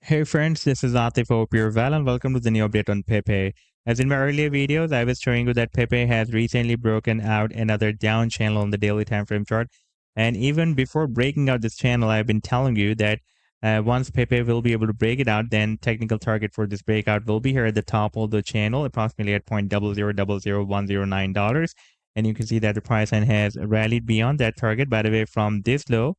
Hey friends, this is Atif. Hope you're well and welcome to the new update on PEPE. As in my earlier videos, I was showing you that PEPE has recently broken out another down channel on the daily time frame chart. And even before breaking out this channel, I've been telling you that once PEPE will be able to break it out, then technical target for this breakout will be here at the top of the channel, approximately at $0.0000109. And you can see that the price line has rallied beyond that target. By the way, from this low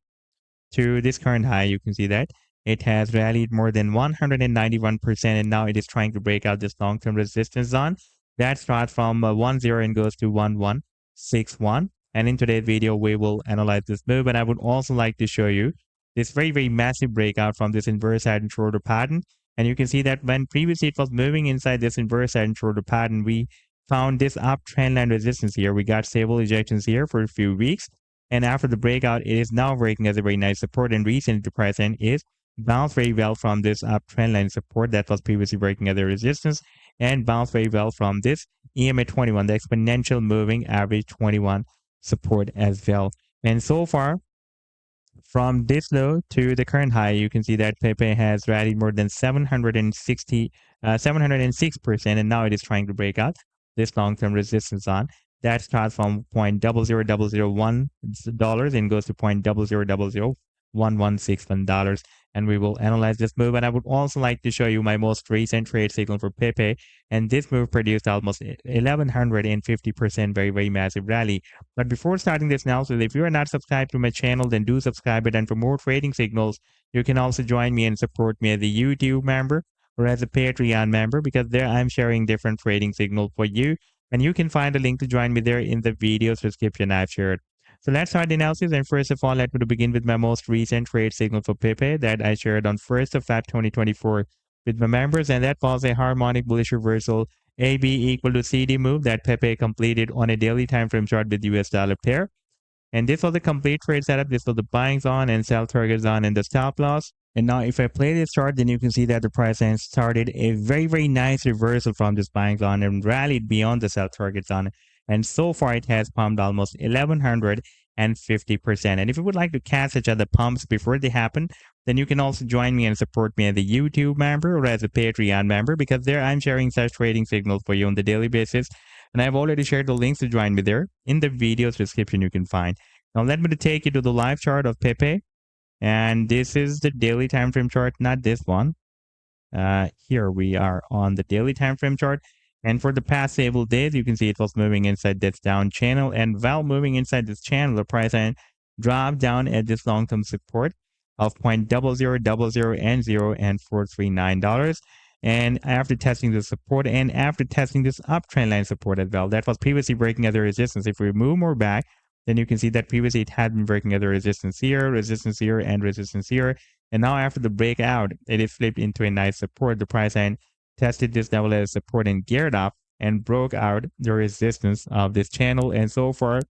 to this current high, you can see that it has rallied more than 191%, and now it is trying to break out this long-term resistance zone that starts from 10 and goes to 1161. And in today's video, we will analyze this move, and I would also like to show you this very massive breakout from this inverse head and shoulder pattern. And you can see that when previously it was moving inside this inverse head and shoulder pattern, we found this uptrend line resistance here. We got stable ejections here for a few weeks. And after the breakout, it is now breaking as a very nice support. And recently, the price end is bounced very well from this uptrend line support that was previously breaking as a resistance, and bounced very well from this EMA 21, the exponential moving average 21 support as well. And so far, from this low to the current high, you can see that PEPE has rallied more than 706%, and now it is trying to break out this long-term resistance on that starts from $0.00001 and goes to $0.0001161, and we will analyze this move. And I would also like to show you my most recent trade signal for PEPE, and this move produced almost 1150% very massive rally. But before starting this analysis, if you are not subscribed to my channel, then do subscribe it. And for more trading signals, you can also join me and support me as a YouTube member or as a Patreon member, because there I'm sharing different trading signals for you. And you can find a link to join me there in the video's description I've shared. So let's start the analysis. And first of all, let me begin with my most recent trade signal for PEPE that I shared on 1st of Feb 2024 with my members. And that was a harmonic bullish reversal AB equal to CD move that PEPE completed on a daily time frame chart with US dollar pair. And this was a complete trade setup. This was the buying zone and sell target zone and the stop loss. And now if I play this chart, then you can see that the price line started a very nice reversal from this buying zone and rallied beyond the sell target zone. And so far it has pumped almost 1150%. And if you would like to catch such other pumps before they happen, then you can also join me and support me as a YouTube member or as a Patreon member, because there I'm sharing such trading signals for you on the daily basis. And I've already shared the links to join me there in the video's description you can find. Now let me take you to the live chart of PEPE. And this is the daily time frame chart, not this one. Here we are on the daily time frame chart. And for the past several days, you can see it was moving inside this down channel. And while moving inside this channel, the price line dropped down at this long-term support of $0.00000 and $439. And after testing the support and after testing this uptrend line support as well, that was previously breaking as a resistance. If we move more back, then you can see that previously it had been breaking as a resistance here, and resistance here. And now after the breakout, it is flipped into a nice support. The price line tested this level as support and geared up and broke out the resistance of this channel. And so far,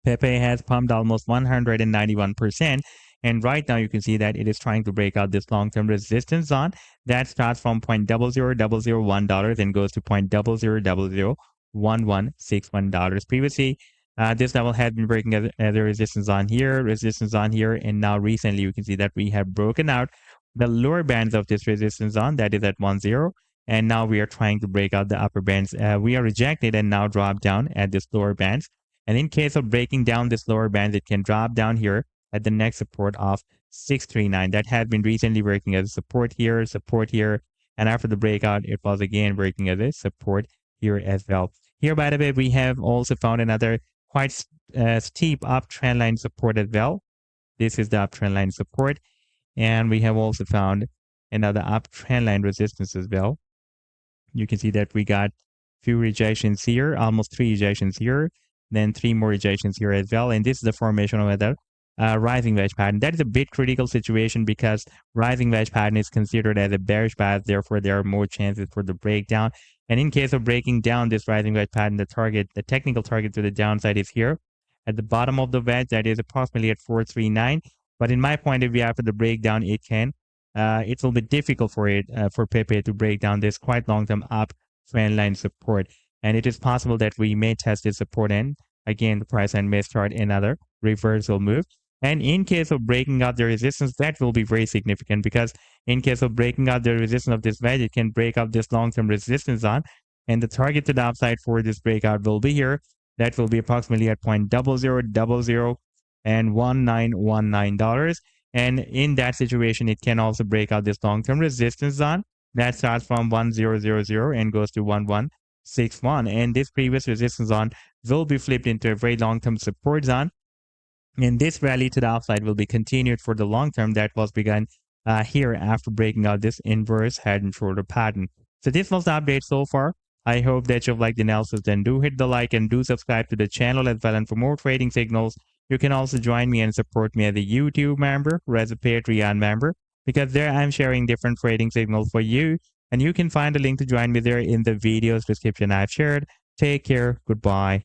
PEPE has pumped almost 191%. And right now you can see that it is trying to break out this long-term resistance zone that starts from $0.00001 and goes to $0.0001161. Previously, this level had been breaking as a resistance on here, and now recently you can see that we have broken out the lower bands of this resistance zone that is at 10, and now we are trying to break out the upper bands. We are rejected and now drop down at this lower bands. And in case of breaking down this lower band, it can drop down here at the next support of 639. That had been recently breaking as a support here, and after the breakout, it was again breaking as a support here as well. Here, by the way, we have also found another quite steep uptrend line support as well. This is the uptrend line support, and we have also found another uptrend line resistance as well. You can see that we got few rejections here, almost 3 rejections here, then 3 more rejections here as well. And this is the formation of a rising wedge pattern. That is a bit critical situation because rising wedge pattern is considered as a bearish path. Therefore, there are more chances for the breakdown. And in case of breaking down this rising wedge pattern, the technical target to the downside is here at the bottom of the wedge. That is approximately at 439. But in my point of view, after the breakdown, it's a little bit difficult for PEPE to break down this quite long-term uptrend line support. And it is possible that we may test this support, and again, the price line may start another reversal move. And in case of breaking out the resistance, that will be very significant, because in case of breaking out the resistance of this wedge, it can break out this long-term resistance on, and the target to the upside for this breakout will be here. That will be approximately at $0.0000 and $1919. And in that situation, it can also break out this long-term resistance zone that starts from 1000 and goes to 1161. And this previous resistance zone will be flipped into a very long-term support zone. And this rally to the upside will be continued for the long term that was begun here after breaking out this inverse head and shoulder pattern. So this was the update so far. I hope that you've liked the analysis. Then do hit the like and do subscribe to the channel as well. And for more trading signals, you can also join me and support me as a YouTube member or as a Patreon member, because there I'm sharing different trading signals for you. And you can find a link to join me there in the video's description I've shared. Take care. Goodbye.